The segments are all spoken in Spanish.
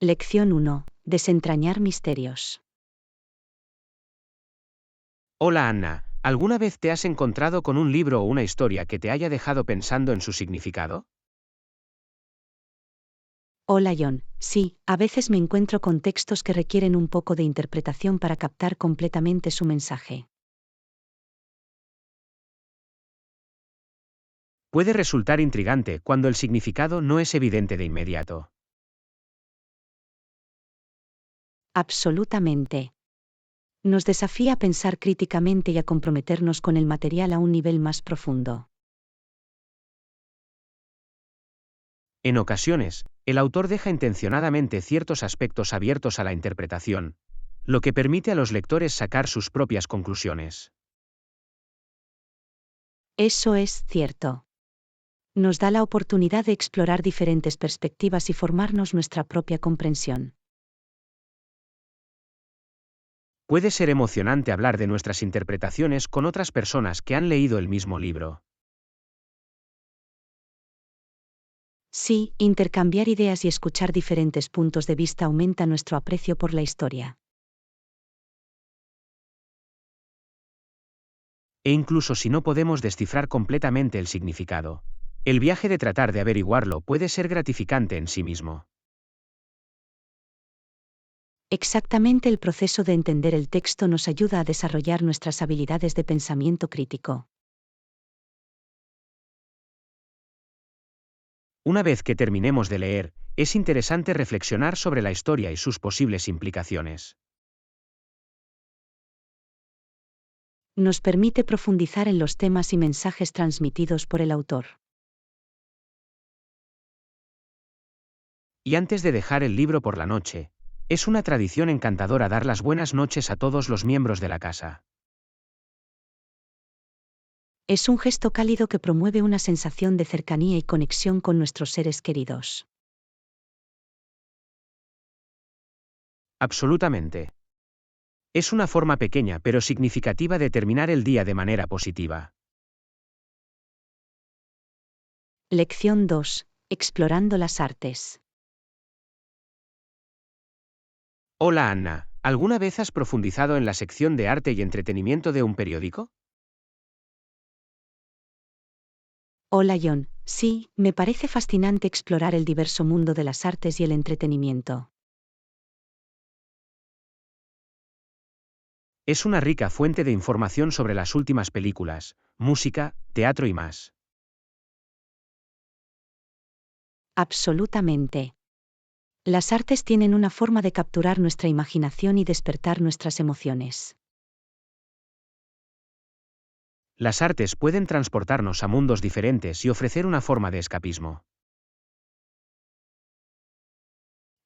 Lección 1. Desentrañar misterios. Hola Anna, ¿alguna vez te has encontrado con un libro o una historia que te haya dejado pensando en su significado? Hola John, sí, a veces me encuentro con textos que requieren un poco de interpretación para captar completamente su mensaje. Puede resultar intrigante cuando el significado no es evidente de inmediato. Absolutamente. Nos desafía a pensar críticamente y a comprometernos con el material a un nivel más profundo. En ocasiones, el autor deja intencionadamente ciertos aspectos abiertos a la interpretación, lo que permite a los lectores sacar sus propias conclusiones. Eso es cierto. Nos da la oportunidad de explorar diferentes perspectivas y formarnos nuestra propia comprensión. Puede ser emocionante hablar de nuestras interpretaciones con otras personas que han leído el mismo libro. Sí, intercambiar ideas y escuchar diferentes puntos de vista aumenta nuestro aprecio por la E incluso si no podemos descifrar completamente el significado, el viaje de tratar de averiguarlo puede ser gratificante en sí mismo. Exactamente, el proceso de entender el texto nos ayuda a desarrollar nuestras habilidades de pensamiento crítico. Una vez que terminemos de leer, es interesante reflexionar sobre la historia y sus posibles implicaciones. Nos permite profundizar en los temas y mensajes transmitidos por el autor. Y antes de dejar el libro por la noche, es una tradición encantadora dar las buenas noches a todos los miembros de la casa. Es un gesto cálido que promueve una sensación de cercanía y conexión con nuestros seres queridos. Absolutamente. Es una forma pequeña pero significativa de terminar el día de manera positiva. Lección 2. Explorando las artes. Hola Anna, ¿alguna vez has profundizado en la sección de arte y entretenimiento de un periódico? Hola John, sí, me parece fascinante explorar el diverso mundo de las artes y el entretenimiento. Es una rica fuente de información sobre las últimas películas, música, teatro y más. Absolutamente. Las artes tienen una forma de capturar nuestra imaginación y despertar nuestras emociones. Las artes pueden transportarnos a mundos diferentes y ofrecer una forma de escapismo.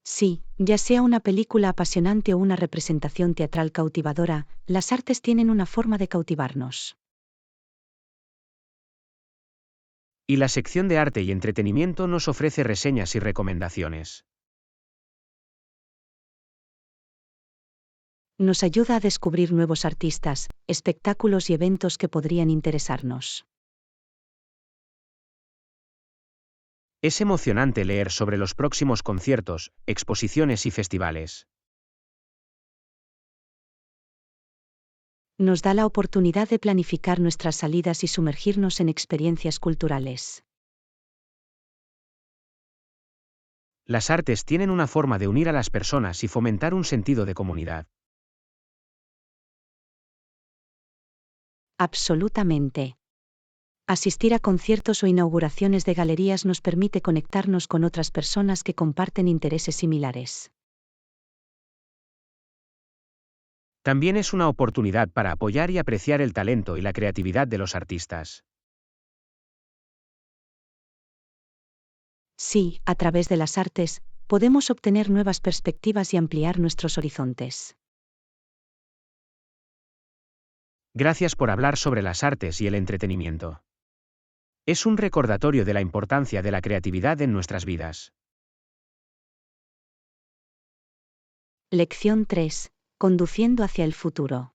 Sí, ya sea una película apasionante o una representación teatral cautivadora, las artes tienen una forma de cautivarnos. Y la sección de arte y entretenimiento nos ofrece reseñas y recomendaciones. Nos ayuda a descubrir nuevos artistas, espectáculos y eventos que podrían interesarnos. Es emocionante leer sobre los próximos conciertos, exposiciones y festivales. Nos da la oportunidad de planificar nuestras salidas y sumergirnos en experiencias culturales. Las artes tienen una forma de unir a las personas y fomentar un sentido de comunidad. Absolutamente. Asistir a conciertos o inauguraciones de galerías nos permite conectarnos con otras personas que comparten intereses similares. También es una oportunidad para apoyar y apreciar el talento y la creatividad de los artistas. Sí, a través de las artes, podemos obtener nuevas perspectivas y ampliar nuestros horizontes. Gracias por hablar sobre las artes y el entretenimiento. Es un recordatorio de la importancia de la creatividad en nuestras vidas. Lección 3. Conduciendo hacia el futuro.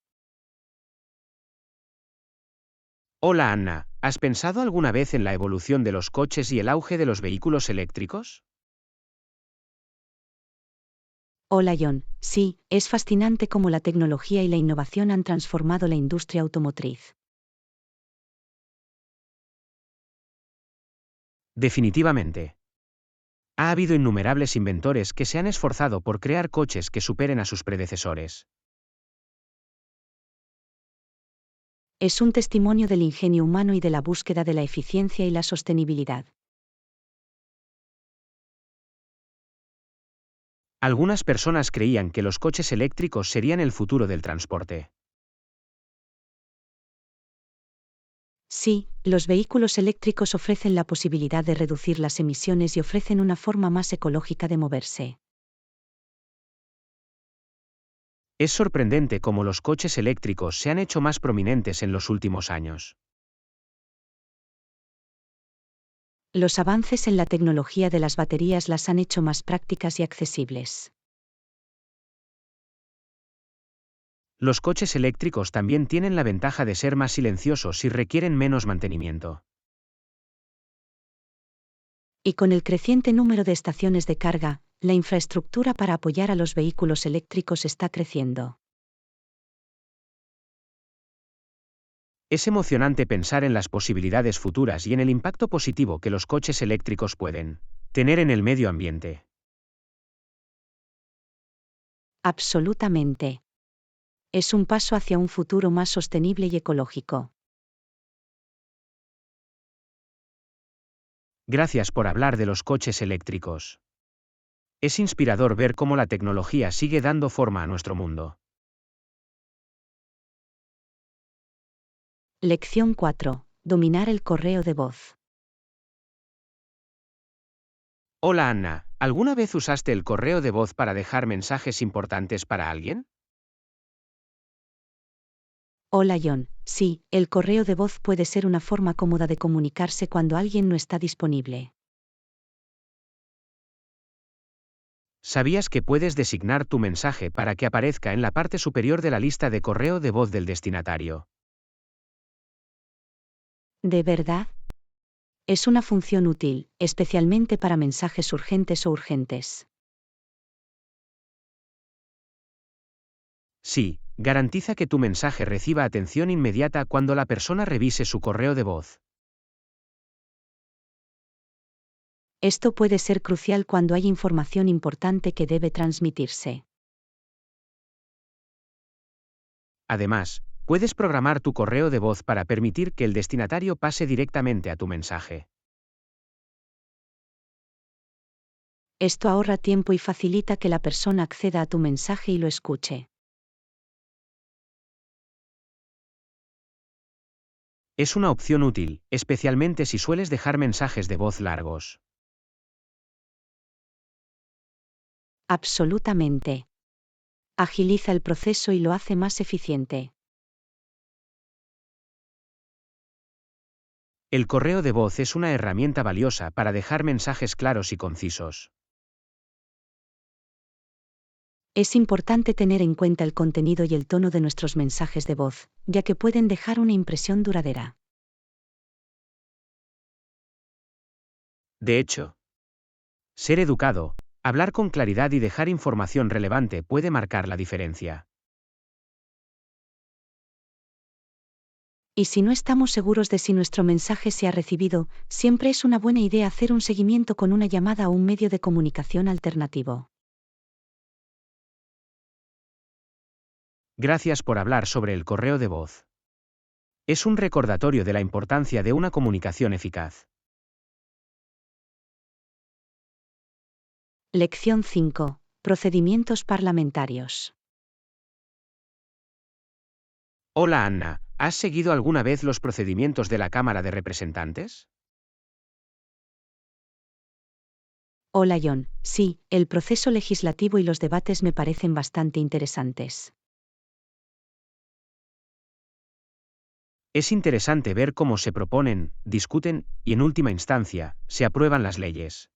Hola Anna, ¿has pensado alguna vez en la evolución de los coches y el auge de los vehículos eléctricos? Hola John, sí, es fascinante cómo la tecnología y la innovación han transformado la industria automotriz. Definitivamente. Ha habido innumerables inventores que se han esforzado por crear coches que superen a sus predecesores. Es un testimonio del ingenio humano y de la búsqueda de la eficiencia y la sostenibilidad. Algunas personas creían que los coches eléctricos serían el futuro del transporte. Sí, los vehículos eléctricos ofrecen la posibilidad de reducir las emisiones y ofrecen una forma más ecológica de moverse. Es sorprendente cómo los coches eléctricos se han hecho más prominentes en los últimos años. Los avances en la tecnología de las baterías las han hecho más prácticas y accesibles. Los coches eléctricos también tienen la ventaja de ser más silenciosos y requieren menos mantenimiento. Y con el creciente número de estaciones de carga, la infraestructura para apoyar a los vehículos eléctricos está creciendo. Es emocionante pensar en las posibilidades futuras y en el impacto positivo que los coches eléctricos pueden tener en el medio ambiente. Absolutamente. Es un paso hacia un futuro más sostenible y ecológico. Gracias por hablar de los coches eléctricos. Es inspirador ver cómo la tecnología sigue dando forma a nuestro mundo. Lección 4. Dominar el correo de voz. Hola Anna, ¿alguna vez usaste el correo de voz para dejar mensajes importantes para alguien? Hola John, sí, el correo de voz puede ser una forma cómoda de comunicarse cuando alguien no está disponible. ¿Sabías que puedes designar tu mensaje para que aparezca en la parte superior de la lista de correo de voz del destinatario? ¿De verdad? Es una función útil, especialmente para mensajes urgentes o urgentes. Sí, garantiza que tu mensaje reciba atención inmediata cuando la persona revise su correo de voz. Esto puede ser crucial cuando hay información importante que debe transmitirse. Además, puedes programar tu correo de voz para permitir que el destinatario pase directamente a tu mensaje. Esto ahorra tiempo y facilita que la persona acceda a tu mensaje y lo escuche. Es una opción útil, especialmente si sueles dejar mensajes de voz largos. Absolutamente. Agiliza el proceso y lo hace más eficiente. El correo de voz es una herramienta valiosa para dejar mensajes claros y concisos. Es importante tener en cuenta el contenido y el tono de nuestros mensajes de voz, ya que pueden dejar una impresión duradera. De hecho, ser educado, hablar con claridad y dejar información relevante puede marcar la diferencia. Y si no estamos seguros de si nuestro mensaje se ha recibido, siempre es una buena idea hacer un seguimiento con una llamada o un medio de comunicación alternativo. Gracias por hablar sobre el correo de voz. Es un recordatorio de la importancia de una comunicación eficaz. Lección 5. Procedimientos parlamentarios. Hola Anna, ¿has seguido alguna vez los procedimientos de la Cámara de Representantes? Hola John, sí, el proceso legislativo y los debates me parecen bastante interesantes. Es interesante ver cómo se proponen, discuten y, en última instancia, se aprueban las leyes.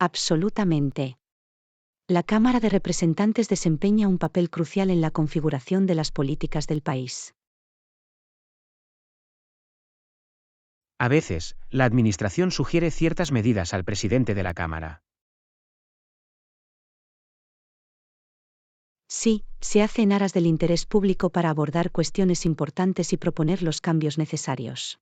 Absolutamente. La Cámara de Representantes desempeña un papel crucial en la configuración de las políticas del país. A veces, la Administración sugiere ciertas medidas al presidente de la Cámara. Sí, se hace en aras del interés público para abordar cuestiones importantes y proponer los cambios necesarios.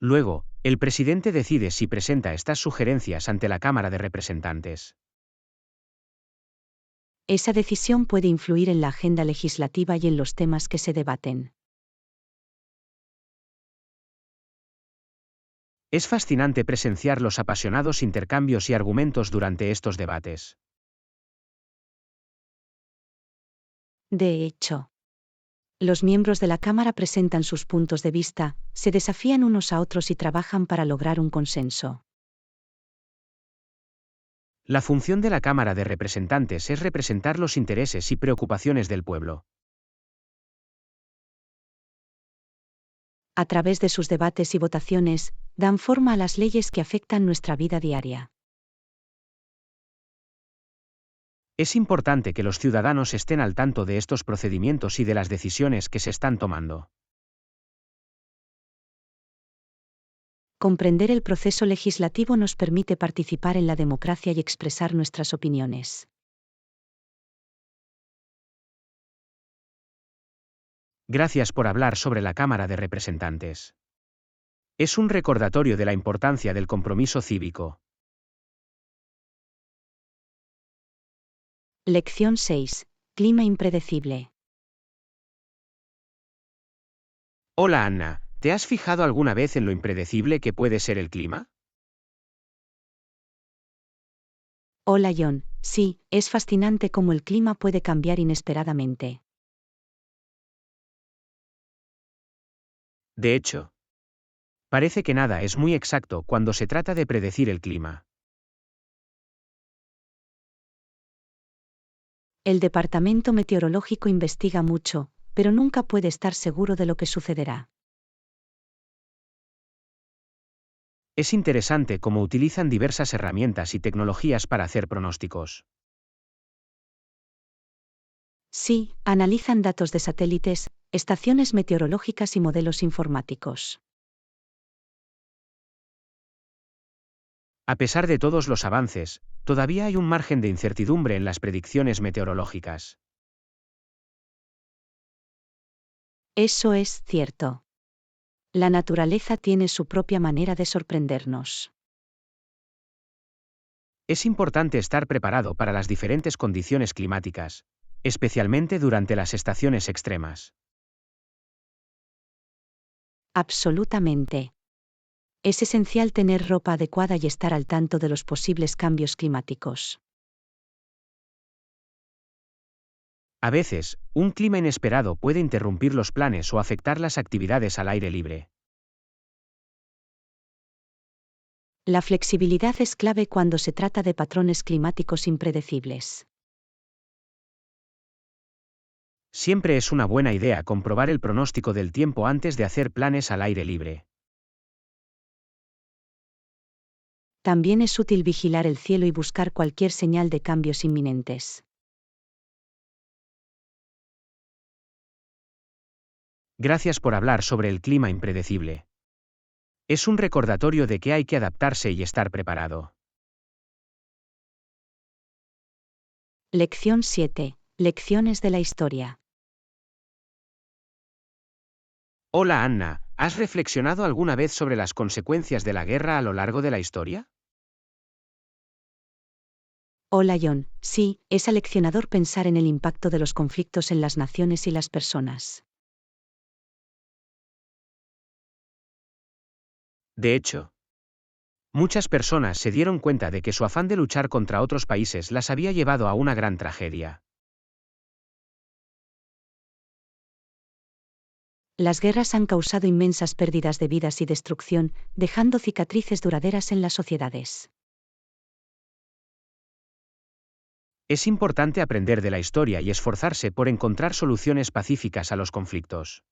Luego, el presidente decide si presenta estas sugerencias ante la Cámara de Representantes. Esa decisión puede influir en la agenda legislativa y en los temas que se debaten. Es fascinante presenciar los apasionados intercambios y argumentos durante estos debates. De hecho, los miembros de la Cámara presentan sus puntos de vista, se desafían unos a otros y trabajan para lograr un consenso. La función de la Cámara de Representantes es representar los intereses y preocupaciones del pueblo. A través de sus debates y votaciones, dan forma a las leyes que afectan nuestra vida diaria. Es importante que los ciudadanos estén al tanto de estos procedimientos y de las decisiones que se están tomando. Comprender el proceso legislativo nos permite participar en la democracia y expresar nuestras opiniones. Gracias por hablar sobre la Cámara de Representantes. Es un recordatorio de la importancia del compromiso cívico. Lección 6. Clima impredecible. Hola Anna, ¿te has fijado alguna vez en lo impredecible que puede ser el clima? Hola John, sí, es fascinante cómo el clima puede cambiar inesperadamente. De hecho, parece que nada es muy exacto cuando se trata de predecir el clima. El Departamento Meteorológico investiga mucho, pero nunca puede estar seguro de lo que sucederá. Es interesante cómo utilizan diversas herramientas y tecnologías para hacer pronósticos. Sí, analizan datos de satélites, estaciones meteorológicas y modelos informáticos. A pesar de todos los avances, todavía hay un margen de incertidumbre en las predicciones meteorológicas. Eso es cierto. La naturaleza tiene su propia manera de sorprendernos. Es importante estar preparado para las diferentes condiciones climáticas, especialmente durante las estaciones extremas. Absolutamente. Es esencial tener ropa adecuada y estar al tanto de los posibles cambios climáticos. A veces, un clima inesperado puede interrumpir los planes o afectar las actividades al aire libre. La flexibilidad es clave cuando se trata de patrones climáticos impredecibles. Siempre es una buena idea comprobar el pronóstico del tiempo antes de hacer planes al aire libre. También es útil vigilar el cielo y buscar cualquier señal de cambios inminentes. Gracias por hablar sobre el clima impredecible. Es un recordatorio de que hay que adaptarse y estar preparado. Lección 7. Lecciones de la historia. Hola Anna, ¿has reflexionado alguna vez sobre las consecuencias de la guerra a lo largo de la historia? Hola John, sí, es aleccionador pensar en el impacto de los conflictos en las naciones y las personas. De hecho, muchas personas se dieron cuenta de que su afán de luchar contra otros países las había llevado a una gran tragedia. Las guerras han causado inmensas pérdidas de vidas y destrucción, dejando cicatrices duraderas en las sociedades. Es importante aprender de la historia y esforzarse por encontrar soluciones pacíficas a los conflictos.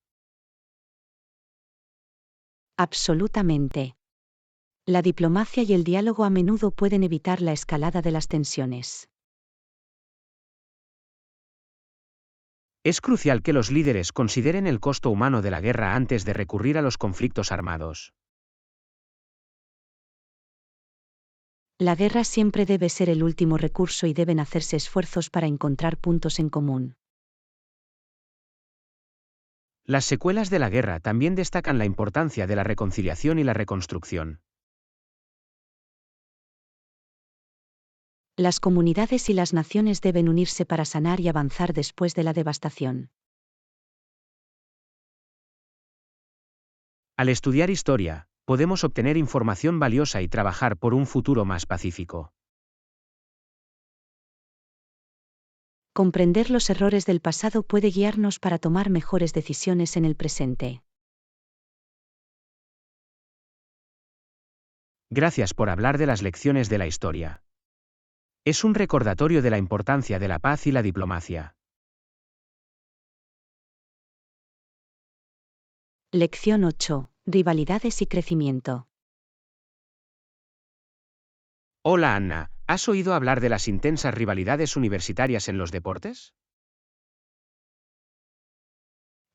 Absolutamente. La diplomacia y el diálogo a menudo pueden evitar la escalada de las tensiones. Es crucial que los líderes consideren el costo humano de la guerra antes de recurrir a los conflictos armados. La guerra siempre debe ser el último recurso y deben hacerse esfuerzos para encontrar puntos en común. Las secuelas de la guerra también destacan la importancia de la reconciliación y la reconstrucción. Las comunidades y las naciones deben unirse para sanar y avanzar después de la devastación. Al estudiar historia, podemos obtener información valiosa y trabajar por un futuro más pacífico. Comprender los errores del pasado puede guiarnos para tomar mejores decisiones en el presente. Gracias por hablar de las lecciones de la historia. Es un recordatorio de la importancia de la paz y la diplomacia. Lección 8. Rivalidades y crecimiento. Hola Anna, ¿has oído hablar de las intensas rivalidades universitarias en los deportes?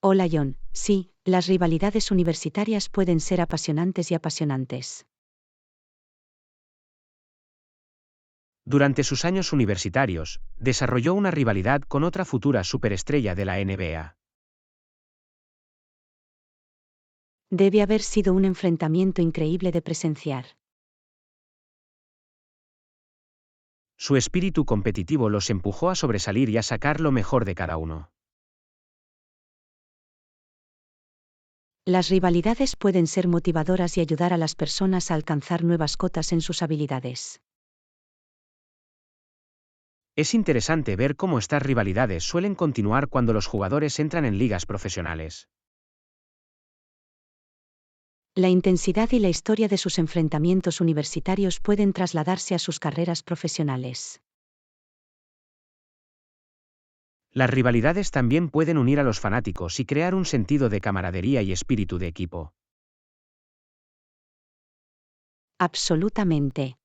Hola John, sí, las rivalidades universitarias pueden ser apasionantes y apasionantes. Durante sus años universitarios, desarrolló una rivalidad con otra futura superestrella de la NBA. Debe haber sido un enfrentamiento increíble de presenciar. Su espíritu competitivo los empujó a sobresalir y a sacar lo mejor de cada uno. Las rivalidades pueden ser motivadoras y ayudar a las personas a alcanzar nuevas cotas en sus habilidades. Es interesante ver cómo estas rivalidades suelen continuar cuando los jugadores entran en ligas profesionales. La intensidad y la historia de sus enfrentamientos universitarios pueden trasladarse a sus carreras profesionales. Las rivalidades también pueden unir a los fanáticos y crear un sentido de camaradería y espíritu de equipo. Absolutamente.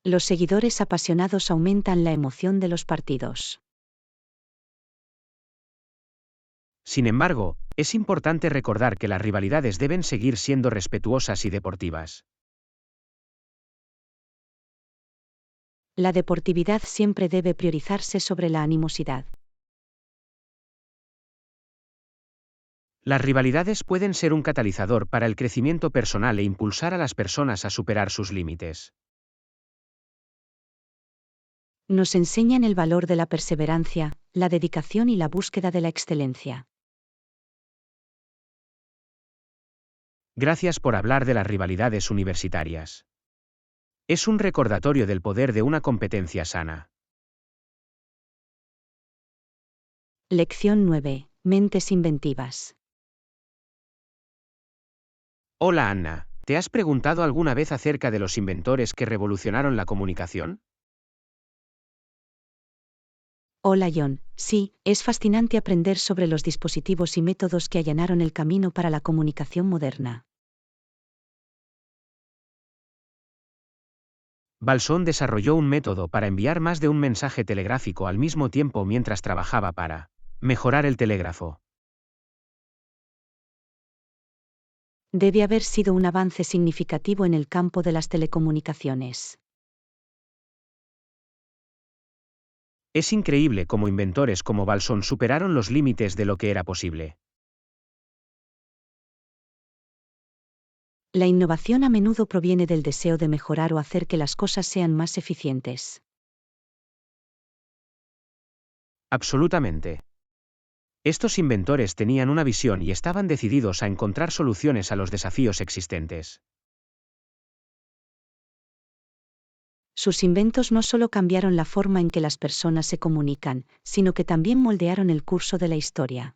Los seguidores apasionados aumentan la emoción de los partidos. Sin embargo, es importante recordar que las rivalidades deben seguir siendo respetuosas y deportivas. La deportividad siempre debe priorizarse sobre la animosidad. Las rivalidades pueden ser un catalizador para el crecimiento personal e impulsar a las personas a superar sus límites. Nos enseñan el valor de la perseverancia, la dedicación y la búsqueda de la excelencia. Gracias por hablar de las rivalidades universitarias. Es un recordatorio del poder de una competencia sana. Lección 9. Mentes inventivas. Hola Anna, ¿te has preguntado alguna vez acerca de los inventores que revolucionaron la comunicación? Hola John, sí, es fascinante aprender sobre los dispositivos y métodos que allanaron el camino para la comunicación moderna. Balson desarrolló un método para enviar más de un mensaje telegráfico al mismo tiempo mientras trabajaba para mejorar el telégrafo. Debe haber sido un avance significativo en el campo de las telecomunicaciones. Es increíble cómo inventores como Balson superaron los límites de lo que era posible. La innovación a menudo proviene del deseo de mejorar o hacer que las cosas sean más eficientes. Absolutamente. Estos inventores tenían una visión y estaban decididos a encontrar soluciones a los desafíos existentes. Sus inventos no solo cambiaron la forma en que las personas se comunican, sino que también moldearon el curso de la historia.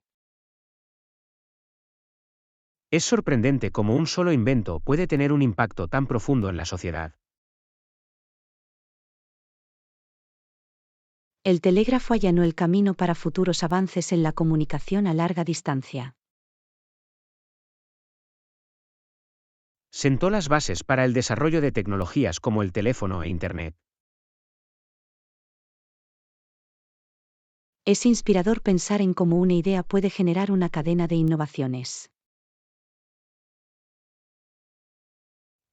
Es sorprendente cómo un solo invento puede tener un impacto tan profundo en la sociedad. El telégrafo allanó el camino para futuros avances en la comunicación a larga distancia. Sentó las bases para el desarrollo de tecnologías como el teléfono e Internet. Es inspirador pensar en cómo una idea puede generar una cadena de innovaciones.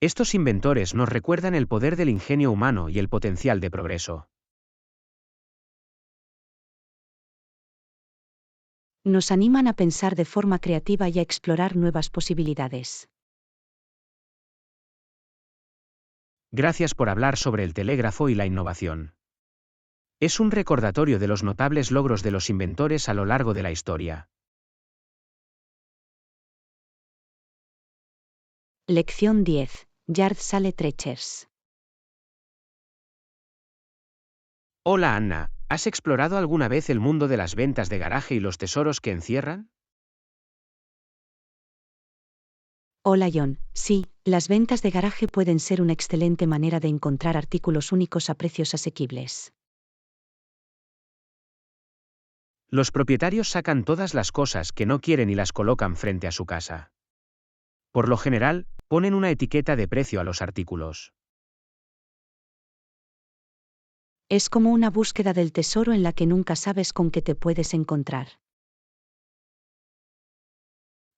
Estos inventores nos recuerdan el poder del ingenio humano y el potencial de progreso. Nos animan a pensar de forma creativa y a explorar nuevas posibilidades. Gracias por hablar sobre el telégrafo y la innovación. Es un recordatorio de los notables logros de los inventores a lo largo de la historia. Lección 10. Yard Sale Treasures. Hola Anna, ¿has explorado alguna vez el mundo de las ventas de garaje y los tesoros que encierran? Hola John, sí, las ventas de garaje pueden ser una excelente manera de encontrar artículos únicos a precios asequibles. Los propietarios sacan todas las cosas que no quieren y las colocan frente a su casa. Por lo general, ponen una etiqueta de precio a los artículos. Es como una búsqueda del tesoro en la que nunca sabes con qué te puedes encontrar.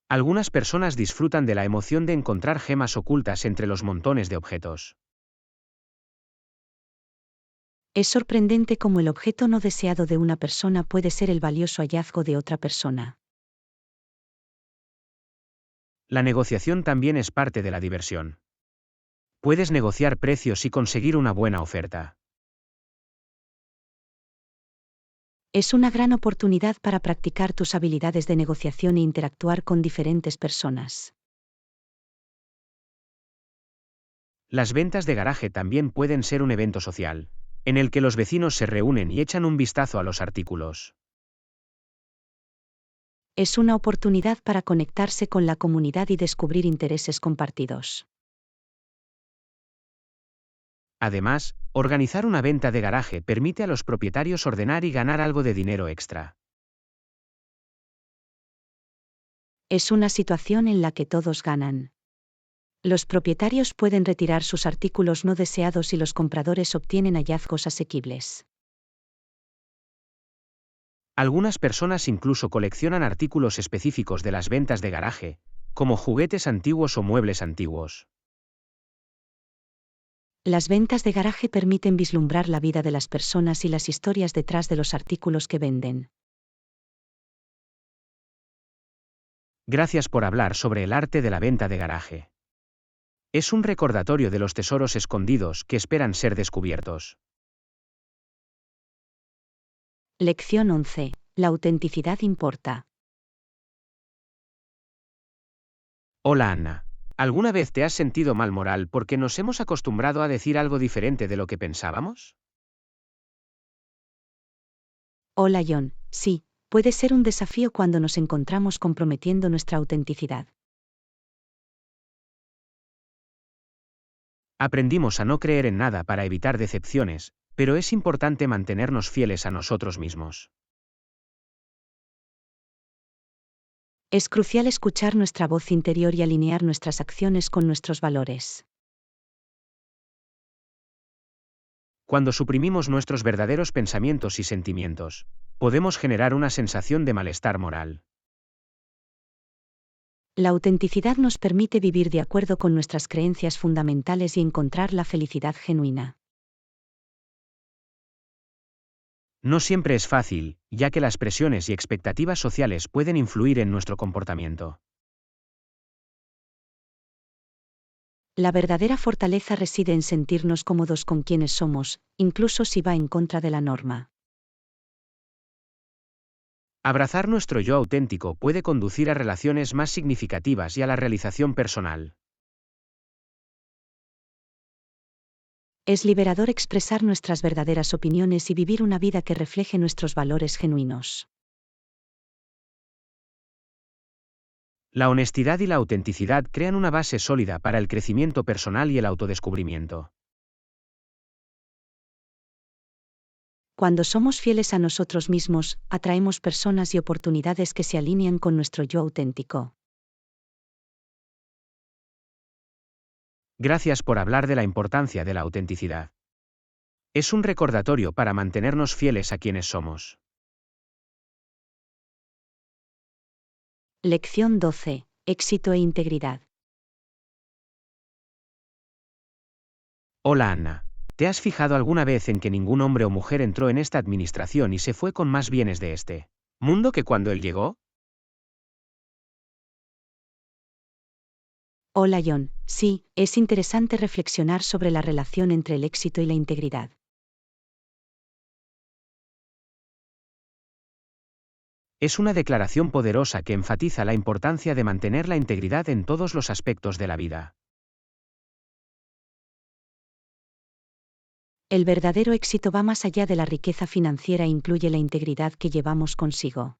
Algunas personas disfrutan de la emoción de encontrar gemas ocultas entre los montones de objetos. Es sorprendente cómo el objeto no deseado de una persona puede ser el valioso hallazgo de otra persona. La negociación también es parte de la diversión. Puedes negociar precios y conseguir una buena oferta. Es una gran oportunidad para practicar tus habilidades de negociación e interactuar con diferentes personas. Las ventas de garaje también pueden ser un evento social, en el que los vecinos se reúnen y echan un vistazo a los artículos. Es una oportunidad para conectarse con la comunidad y descubrir intereses compartidos. Además, organizar una venta de garaje permite a los propietarios ordenar y ganar algo de dinero extra. Es una situación en la que todos ganan. Los propietarios pueden retirar sus artículos no deseados y los compradores obtienen hallazgos asequibles. Algunas personas incluso coleccionan artículos específicos de las ventas de garaje, como juguetes antiguos o muebles antiguos. Las ventas de garaje permiten vislumbrar la vida de las personas y las historias detrás de los artículos que venden. Gracias por hablar sobre el arte de la venta de garaje. Es un recordatorio de los tesoros escondidos que esperan ser descubiertos. Lección 11. La autenticidad importa. Hola Anna. ¿Alguna vez te has sentido mal moral porque nos hemos acostumbrado a decir algo diferente de lo que pensábamos? Hola John, sí, puede ser un desafío cuando nos encontramos comprometiendo nuestra autenticidad. Aprendimos a no creer en nada para evitar decepciones, pero es importante mantenernos fieles a nosotros mismos. Es crucial escuchar nuestra voz interior y alinear nuestras acciones con nuestros valores. Cuando suprimimos nuestros verdaderos pensamientos y sentimientos, podemos generar una sensación de malestar moral. La autenticidad nos permite vivir de acuerdo con nuestras creencias fundamentales y encontrar la felicidad genuina. No siempre es fácil, ya que las presiones y expectativas sociales pueden influir en nuestro comportamiento. La verdadera fortaleza reside en sentirnos cómodos con quienes somos, incluso si va en contra de la norma. Abrazar nuestro yo auténtico puede conducir a relaciones más significativas y a la realización personal. Es liberador expresar nuestras verdaderas opiniones y vivir una vida que refleje nuestros valores genuinos. La honestidad y la autenticidad crean una base sólida para el crecimiento personal y el autodescubrimiento. Cuando somos fieles a nosotros mismos, atraemos personas y oportunidades que se alinean con nuestro yo auténtico. Gracias por hablar de la importancia de la autenticidad. Es un recordatorio para mantenernos fieles a quienes somos. Lección 12. Éxito e integridad. Hola Anna. ¿Te has fijado alguna vez en que ningún hombre o mujer entró en esta administración y se fue con más bienes de este mundo que cuando él llegó? Hola John, sí, es interesante reflexionar sobre la relación entre el éxito y la integridad. Es una declaración poderosa que enfatiza la importancia de mantener la integridad en todos los aspectos de la vida. El verdadero éxito va más allá de la riqueza financiera e incluye la integridad que llevamos consigo.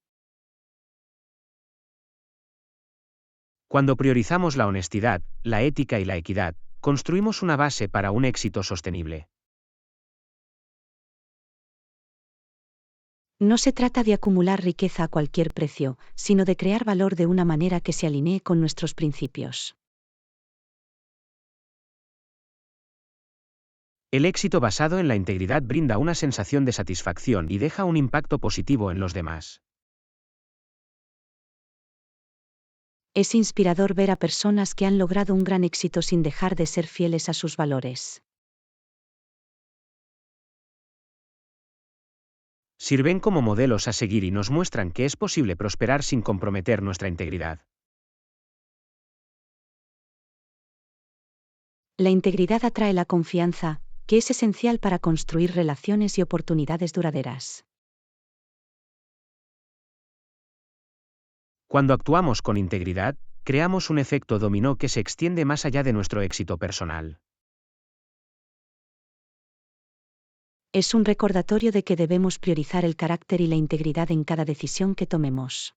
Cuando priorizamos la honestidad, la ética y la equidad, construimos una base para un éxito sostenible. No se trata de acumular riqueza a cualquier precio, sino de crear valor de una manera que se alinee con nuestros principios. El éxito basado en la integridad brinda una sensación de satisfacción y deja un impacto positivo en los demás. Es inspirador ver a personas que han logrado un gran éxito sin dejar de ser fieles a sus valores. Sirven como modelos a seguir y nos muestran que es posible prosperar sin comprometer nuestra integridad. La integridad atrae la confianza, que es esencial para construir relaciones y oportunidades duraderas. Cuando actuamos con integridad, creamos un efecto dominó que se extiende más allá de nuestro éxito personal. Es un recordatorio de que debemos priorizar el carácter y la integridad en cada decisión que tomemos.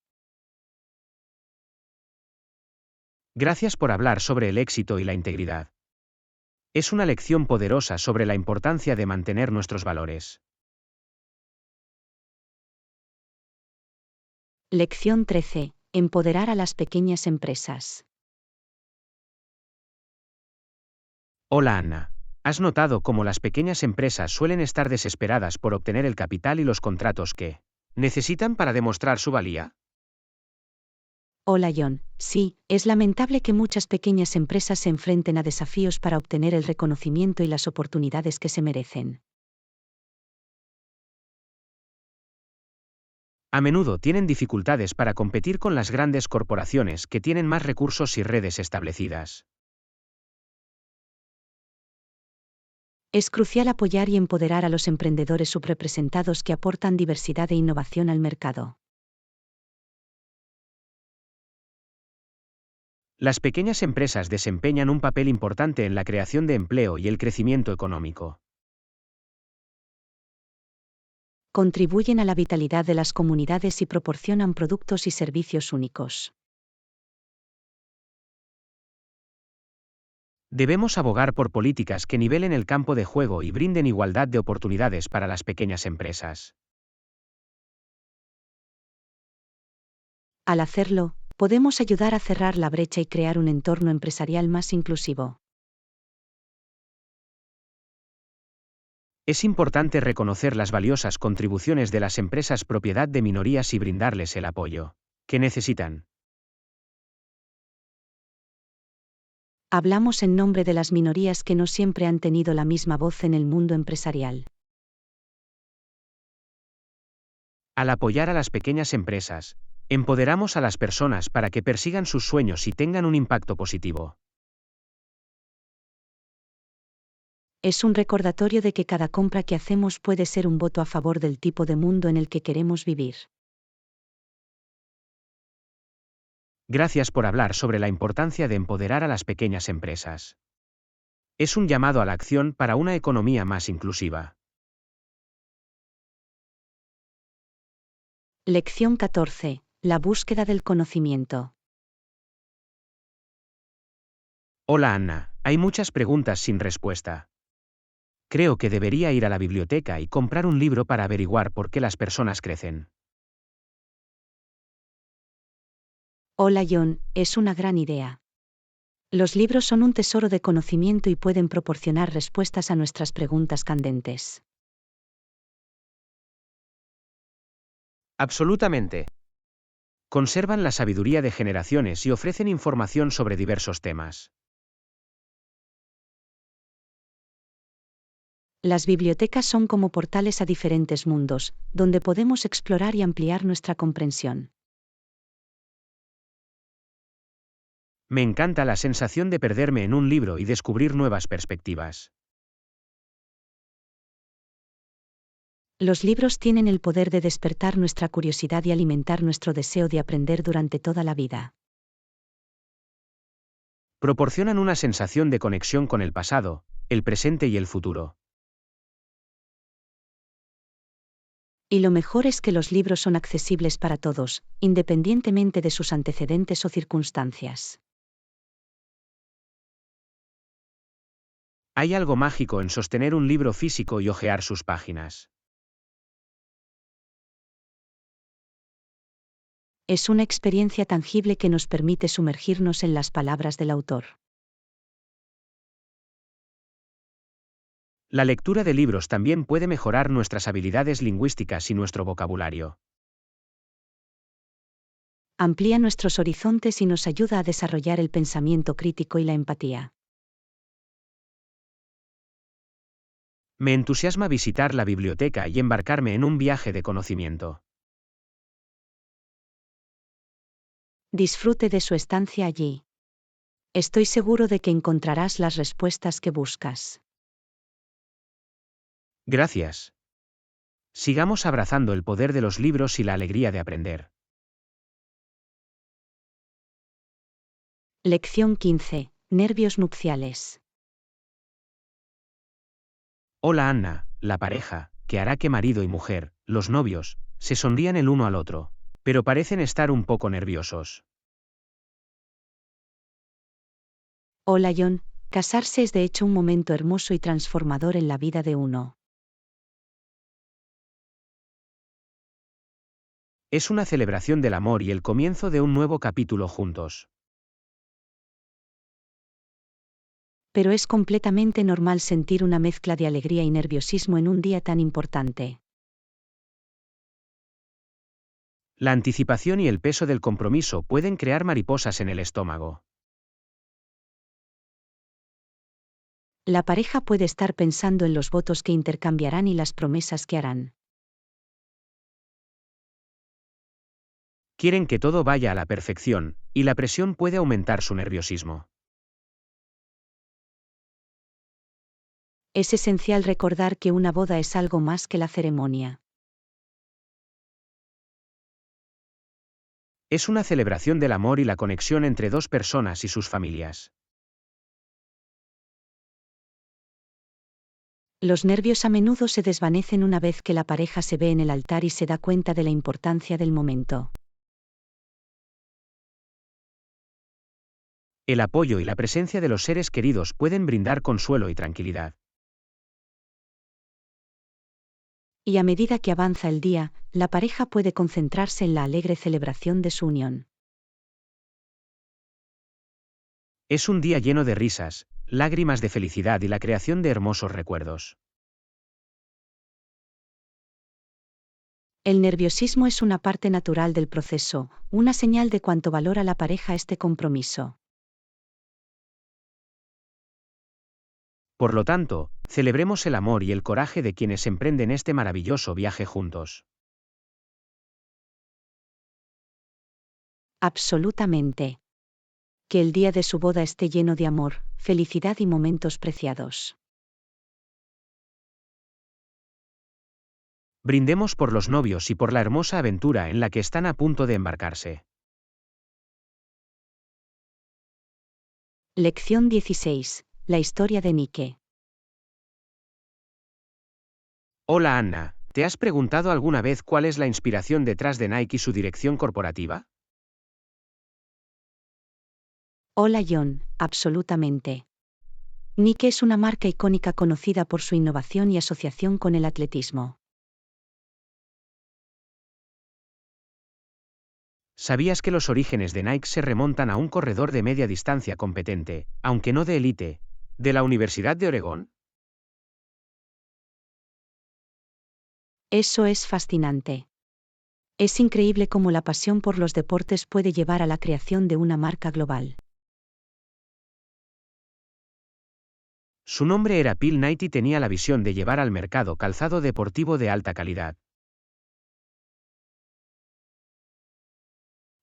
Gracias por hablar sobre el éxito y la integridad. Es una lección poderosa sobre la importancia de mantener nuestros valores. Lección 13. Empoderar a las pequeñas empresas. Hola Anna. ¿Has notado cómo las pequeñas empresas suelen estar desesperadas por obtener el capital y los contratos que necesitan para demostrar su valía? Hola John, sí, es lamentable que muchas pequeñas empresas se enfrenten a desafíos para obtener el reconocimiento y las oportunidades que se merecen. A menudo tienen dificultades para competir con las grandes corporaciones que tienen más recursos y redes establecidas. Es crucial apoyar y empoderar a los emprendedores subrepresentados que aportan diversidad e innovación al mercado. Las pequeñas empresas desempeñan un papel importante en la creación de empleo y el crecimiento económico. Contribuyen a la vitalidad de las comunidades y proporcionan productos y servicios únicos. Debemos abogar por políticas que nivelen el campo de juego y brinden igualdad de oportunidades para las pequeñas empresas. Al hacerlo, podemos ayudar a cerrar la brecha y crear un entorno empresarial más inclusivo. Es importante reconocer las valiosas contribuciones de las empresas propiedad de minorías y brindarles el apoyo que necesitan. Hablamos en nombre de las minorías que no siempre han tenido la misma voz en el mundo empresarial. Al apoyar a las pequeñas empresas, empoderamos a las personas para que persigan sus sueños y tengan un impacto positivo. Es un recordatorio de que cada compra que hacemos puede ser un voto a favor del tipo de mundo en el que queremos vivir. Gracias por hablar sobre la importancia de empoderar a las pequeñas empresas. Es un llamado a la acción para una economía más inclusiva. Lección 14. La búsqueda del conocimiento. Hola Anna, hay muchas preguntas sin respuesta. Creo que debería ir a la biblioteca y comprar un libro para averiguar por qué las personas crecen. Hola John, es una gran idea. Los libros son un tesoro de conocimiento y pueden proporcionar respuestas a nuestras preguntas candentes. Absolutamente. Conservan la sabiduría de generaciones y ofrecen información sobre diversos temas. Las bibliotecas son como portales a diferentes mundos, donde podemos explorar y ampliar nuestra comprensión. Me encanta la sensación de perderme en un libro y descubrir nuevas perspectivas. Los libros tienen el poder de despertar nuestra curiosidad y alimentar nuestro deseo de aprender durante toda la vida. Proporcionan una sensación de conexión con el pasado, el presente y el futuro. Y lo mejor es que los libros son accesibles para todos, independientemente de sus antecedentes o circunstancias. Hay algo mágico en sostener un libro físico y hojear sus páginas. Es una experiencia tangible que nos permite sumergirnos en las palabras del autor. La lectura de libros también puede mejorar nuestras habilidades lingüísticas y nuestro vocabulario. Amplía nuestros horizontes y nos ayuda a desarrollar el pensamiento crítico y la empatía. Me entusiasma visitar la biblioteca y embarcarme en un viaje de conocimiento. Disfrute de su estancia allí. Estoy seguro de que encontrarás las respuestas que buscas. Gracias. Sigamos abrazando el poder de los libros y la alegría de aprender. Lección 15. Nervios nupciales. Hola Anna, la pareja, que hará que marido y mujer, los novios, se sonrían el uno al otro, pero parecen estar un poco nerviosos. Hola John, casarse es de hecho un momento hermoso y transformador en la vida de uno. Es una celebración del amor y el comienzo de un nuevo capítulo juntos. Pero es completamente normal sentir una mezcla de alegría y nerviosismo en un día tan importante. La anticipación y el peso del compromiso pueden crear mariposas en el estómago. La pareja puede estar pensando en los votos que intercambiarán y las promesas que harán. Quieren que todo vaya a la perfección, y la presión puede aumentar su nerviosismo. Es esencial recordar que una boda es algo más que la ceremonia. Es una celebración del amor y la conexión entre dos personas y sus familias. Los nervios a menudo se desvanecen una vez que la pareja se ve en el altar y se da cuenta de la importancia del momento. El apoyo y la presencia de los seres queridos pueden brindar consuelo y tranquilidad. Y a medida que avanza el día, la pareja puede concentrarse en la alegre celebración de su unión. Es un día lleno de risas, lágrimas de felicidad y la creación de hermosos recuerdos. El nerviosismo es una parte natural del proceso, una señal de cuánto valora la pareja este compromiso. Por lo tanto, celebremos el amor y el coraje de quienes emprenden este maravilloso viaje juntos. Absolutamente. Que el día de su boda esté lleno de amor, felicidad y momentos preciados. Brindemos por los novios y por la hermosa aventura en la que están a punto de embarcarse. Lección 16. La historia de Nike. Hola Anna, ¿te has preguntado alguna vez cuál es la inspiración detrás de Nike y su dirección corporativa? Hola John, absolutamente. Nike es una marca icónica conocida por su innovación y asociación con el atletismo. ¿Sabías que los orígenes de Nike se remontan a un corredor de media distancia competente, aunque no de élite, de la Universidad de Oregón? Eso es fascinante. Es increíble cómo la pasión por los deportes puede llevar a la creación de una marca global. Su nombre era Phil Knight y tenía la visión de llevar al mercado calzado deportivo de alta calidad.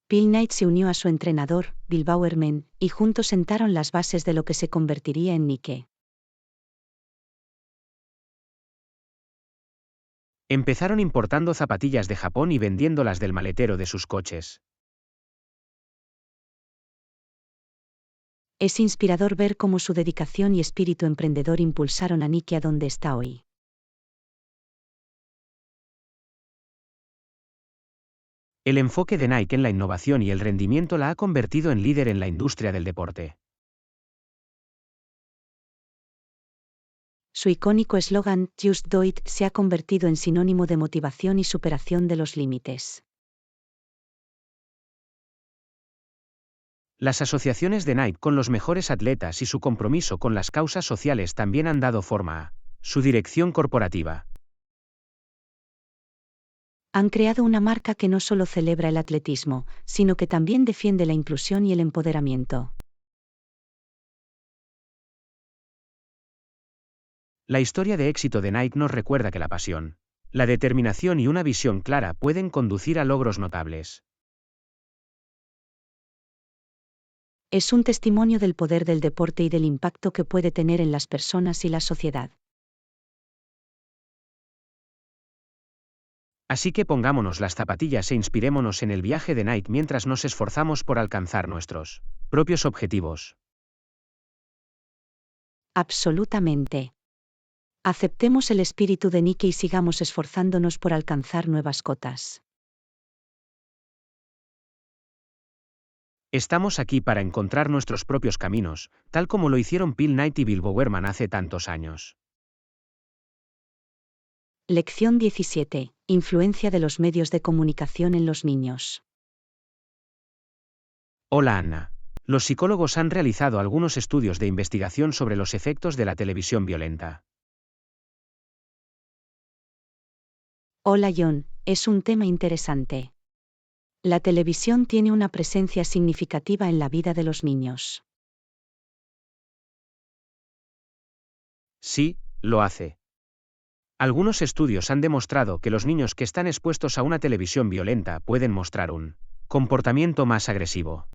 Phil Knight se unió a su entrenador, Bill Bowerman, y juntos sentaron las bases de lo que se convertiría en Nike. Empezaron importando zapatillas de Japón y vendiéndolas del maletero de sus coches. Es inspirador ver cómo su dedicación y espíritu emprendedor impulsaron a Nike a donde está hoy. El enfoque de Nike en la innovación y el rendimiento la ha convertido en líder en la industria del deporte. Su icónico eslogan, Just Do It, se ha convertido en sinónimo de motivación y superación de los límites. Las asociaciones de Nike con los mejores atletas y su compromiso con las causas sociales también han dado forma a su dirección corporativa. Han creado una marca que no solo celebra el atletismo, sino que también defiende la inclusión y el empoderamiento. La historia de éxito de Nike nos recuerda que la pasión, la determinación y una visión clara pueden conducir a logros notables. Es un testimonio del poder del deporte y del impacto que puede tener en las personas y la sociedad. Así que pongámonos las zapatillas e inspirémonos en el viaje de Nike mientras nos esforzamos por alcanzar nuestros propios objetivos. Absolutamente. Aceptemos el espíritu de Nike y sigamos esforzándonos por alcanzar nuevas cotas. Estamos aquí para encontrar nuestros propios caminos, tal como lo hicieron Phil Knight y Bill Bowerman hace tantos años. Lección 17. Influencia de los medios de comunicación en los niños. Hola Anna. Los psicólogos han realizado algunos estudios de investigación sobre los efectos de la televisión violenta. Hola John, es un tema interesante. La televisión tiene una presencia significativa en la vida de los niños. Sí, lo hace. Algunos estudios han demostrado que los niños que están expuestos a una televisión violenta pueden mostrar un comportamiento más agresivo.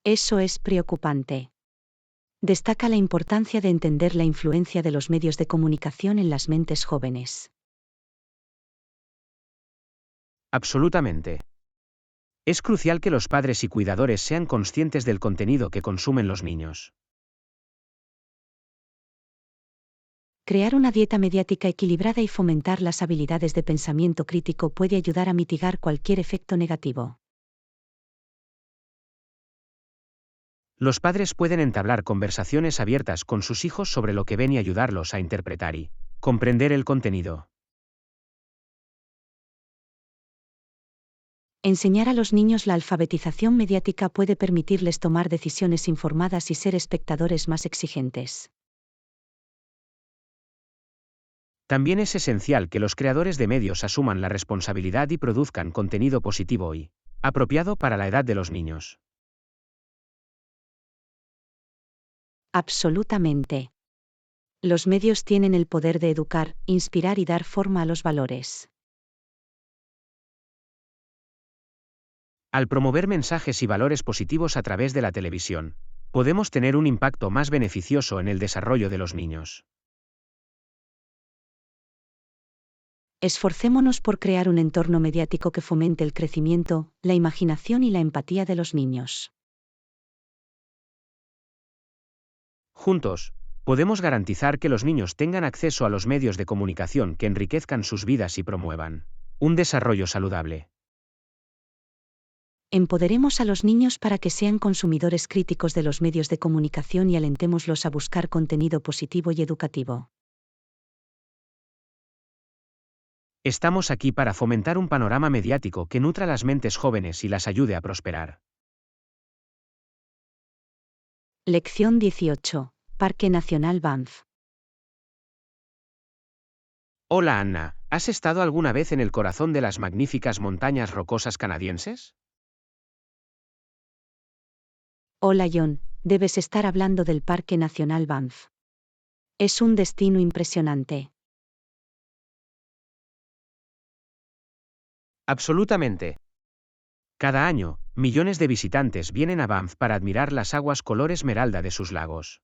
Eso es preocupante. Destaca la importancia de entender la influencia de los medios de comunicación en las mentes jóvenes. Absolutamente. Es crucial que los padres y cuidadores sean conscientes del contenido que consumen los niños. Crear una dieta mediática equilibrada y fomentar las habilidades de pensamiento crítico puede ayudar a mitigar cualquier efecto negativo. Los padres pueden entablar conversaciones abiertas con sus hijos sobre lo que ven y ayudarlos a interpretar y comprender el contenido. Enseñar a los niños la alfabetización mediática puede permitirles tomar decisiones informadas y ser espectadores más exigentes. También es esencial que los creadores de medios asuman la responsabilidad y produzcan contenido positivo y apropiado para la edad de los niños. Absolutamente. Los medios tienen el poder de educar, inspirar y dar forma a los valores. Al promover mensajes y valores positivos a través de la televisión, podemos tener un impacto más beneficioso en el desarrollo de los niños. Esforcémonos por crear un entorno mediático que fomente el crecimiento, la imaginación y la empatía de los niños. Juntos, podemos garantizar que los niños tengan acceso a los medios de comunicación que enriquezcan sus vidas y promuevan un desarrollo saludable. Empoderemos a los niños para que sean consumidores críticos de los medios de comunicación y alentémoslos a buscar contenido positivo y educativo. Estamos aquí para fomentar un panorama mediático que nutra las mentes jóvenes y las ayude a prosperar. Lección 18. Parque Nacional Banff. Hola Anna, ¿has estado alguna vez en el corazón de las magníficas montañas rocosas canadienses? Hola John, debes estar hablando del Parque Nacional Banff. Es un destino impresionante. Absolutamente. Cada año, millones de visitantes vienen a Banff para admirar las aguas color esmeralda de sus lagos.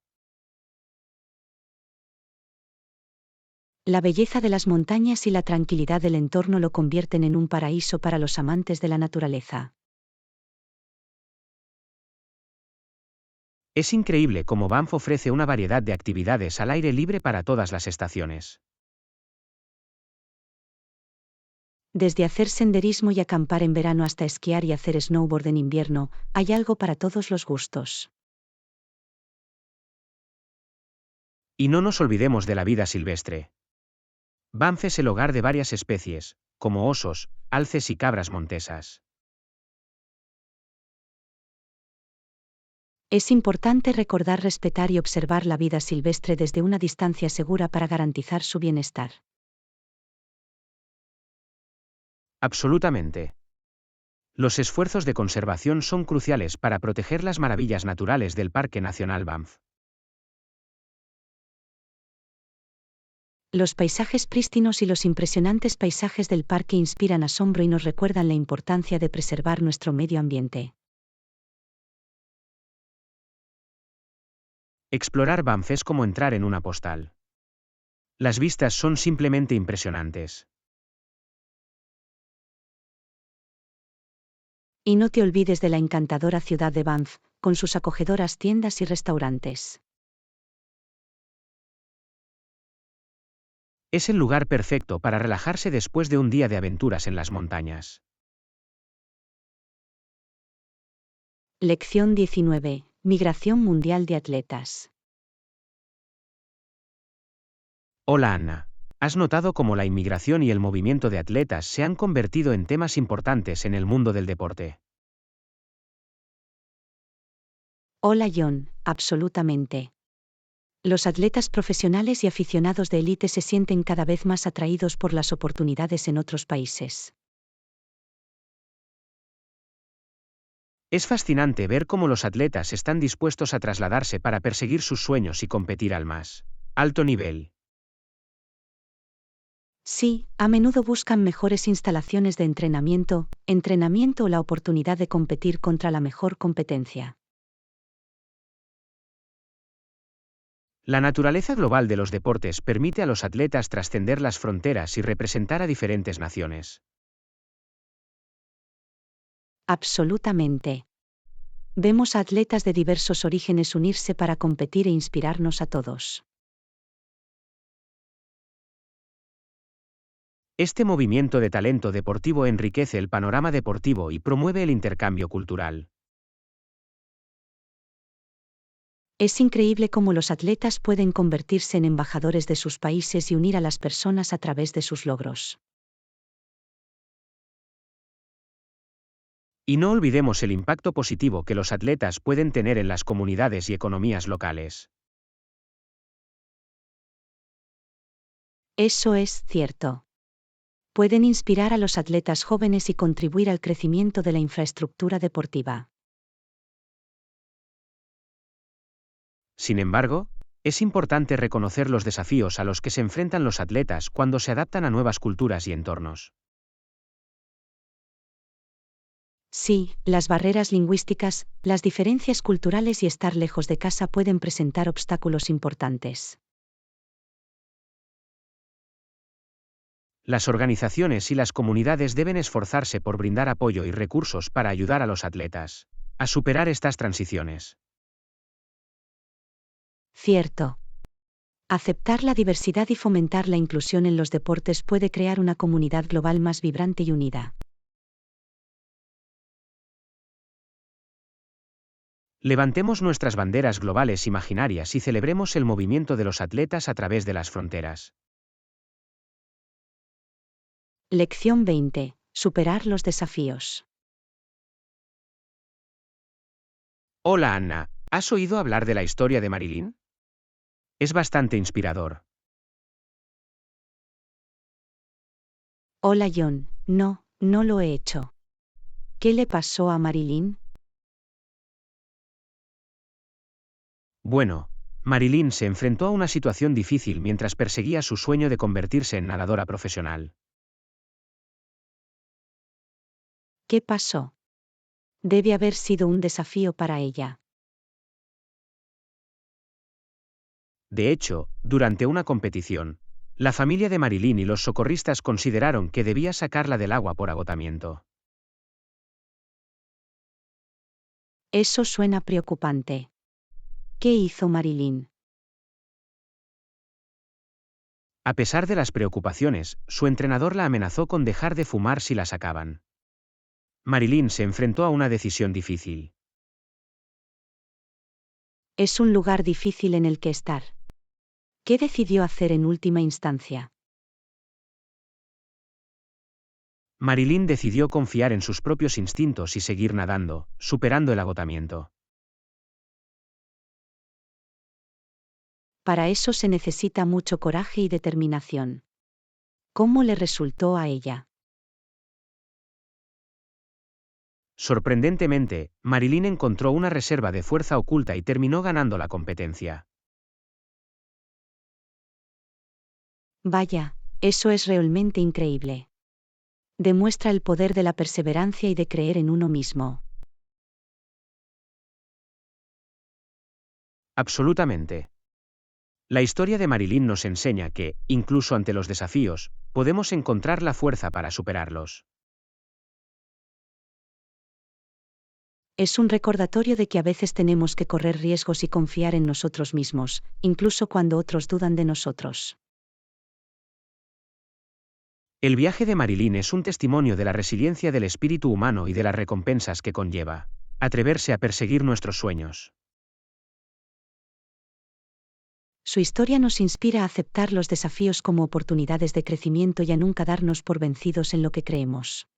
La belleza de las montañas y la tranquilidad del entorno lo convierten en un paraíso para los amantes de la naturaleza. Es increíble cómo Banff ofrece una variedad de actividades al aire libre para todas las estaciones. Desde hacer senderismo y acampar en verano hasta esquiar y hacer snowboard en invierno, hay algo para todos los gustos. Y no nos olvidemos de la vida silvestre. Banff es el hogar de varias especies, como osos, alces y cabras montesas. Es importante recordar respetar y observar la vida silvestre desde una distancia segura para garantizar su bienestar. Absolutamente. Los esfuerzos de conservación son cruciales para proteger las maravillas naturales del Parque Nacional Banff. Los paisajes prístinos y los impresionantes paisajes del parque inspiran asombro y nos recuerdan la importancia de preservar nuestro medio ambiente. Explorar Banff es como entrar en una postal. Las vistas son simplemente impresionantes. Y no te olvides de la encantadora ciudad de Banff, con sus acogedoras tiendas y restaurantes. Es el lugar perfecto para relajarse después de un día de aventuras en las montañas. Lección 19. Migración mundial de atletas. Hola Anna. ¿Has notado cómo la inmigración y el movimiento de atletas se han convertido en temas importantes en el mundo del deporte? Hola John, absolutamente. Los atletas profesionales y aficionados de élite se sienten cada vez más atraídos por las oportunidades en otros países. Es fascinante ver cómo los atletas están dispuestos a trasladarse para perseguir sus sueños y competir al más alto nivel. Sí, a menudo buscan mejores instalaciones de entrenamiento o la oportunidad de competir contra la mejor competencia. La naturaleza global de los deportes permite a los atletas trascender las fronteras y representar a diferentes naciones. Absolutamente. Vemos a atletas de diversos orígenes unirse para competir e inspirarnos a todos. Este movimiento de talento deportivo enriquece el panorama deportivo y promueve el intercambio cultural. Es increíble cómo los atletas pueden convertirse en embajadores de sus países y unir a las personas a través de sus logros. Y no olvidemos el impacto positivo que los atletas pueden tener en las comunidades y economías locales. Eso es cierto. Pueden inspirar a los atletas jóvenes y contribuir al crecimiento de la infraestructura deportiva. Sin embargo, es importante reconocer los desafíos a los que se enfrentan los atletas cuando se adaptan a nuevas culturas y entornos. Sí, las barreras lingüísticas, las diferencias culturales y estar lejos de casa pueden presentar obstáculos importantes. Las organizaciones y las comunidades deben esforzarse por brindar apoyo y recursos para ayudar a los atletas a superar estas transiciones. Cierto. Aceptar la diversidad y fomentar la inclusión en los deportes puede crear una comunidad global más vibrante y unida. Levantemos nuestras banderas globales imaginarias y celebremos el movimiento de los atletas a través de las fronteras. Lección 20. Superar los desafíos. Hola Anna, ¿has oído hablar de la historia de Marilyn? Es bastante inspirador. Hola John, no, no lo he hecho. ¿Qué le pasó a Marilyn? Bueno, Marilyn se enfrentó a una situación difícil mientras perseguía su sueño de convertirse en nadadora profesional. ¿Qué pasó? Debe haber sido un desafío para ella. De hecho, durante una competición, la familia de Marilyn y los socorristas consideraron que debía sacarla del agua por agotamiento. Eso suena preocupante. ¿Qué hizo Marilyn? A pesar de las preocupaciones, su entrenador la amenazó con dejar de fumar si la sacaban. Marilyn se enfrentó a una decisión difícil. Es un lugar difícil en el que estar. ¿Qué decidió hacer en última instancia? Marilyn decidió confiar en sus propios instintos y seguir nadando, superando el agotamiento. Para eso se necesita mucho coraje y determinación. ¿Cómo le resultó a ella? Sorprendentemente, Marilyn encontró una reserva de fuerza oculta y terminó ganando la competencia. Vaya, eso es realmente increíble. Demuestra el poder de la perseverancia y de creer en uno mismo. Absolutamente. La historia de Marilyn nos enseña que, incluso ante los desafíos, podemos encontrar la fuerza para superarlos. Es un recordatorio de que a veces tenemos que correr riesgos y confiar en nosotros mismos, incluso cuando otros dudan de nosotros. El viaje de Marilyn es un testimonio de la resiliencia del espíritu humano y de las recompensas que conlleva atreverse a perseguir nuestros sueños. Su historia nos inspira a aceptar los desafíos como oportunidades de crecimiento y a nunca darnos por vencidos en lo que creemos.